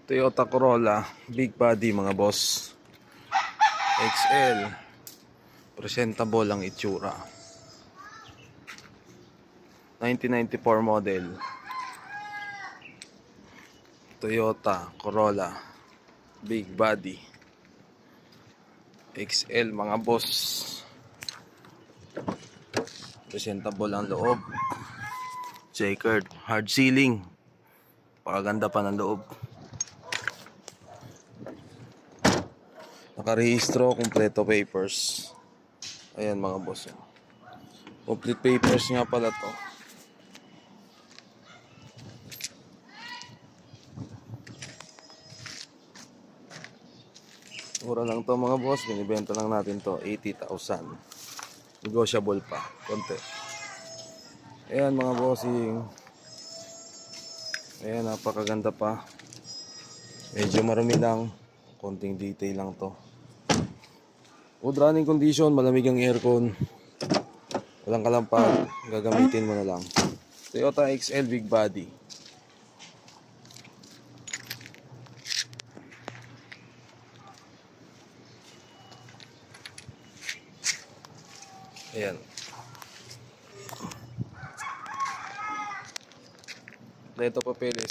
Toyota Corolla, big body mga boss. XL. Presentable ang itsura. 1994 model. Toyota Corolla, big body. XL mga boss. Presentable ang loob. Checkered, hard ceiling. Pakaganda pa ng loob. Nakarehistro, kompleto papers. Ayan mga boss. Complete papers nga pala to. Mura lang to mga boss. Binibenta lang natin to 80,000. Negotiable pa. Konti. Ayan mga bossing. Ayan, napakaganda pa. Medyo marumi lang. Konting detail lang to. Good running condition. Malamig ang aircon. Walang kalampag. Gagamitin mo na lang. Toyota XL big body. Ayan. Dito papeles.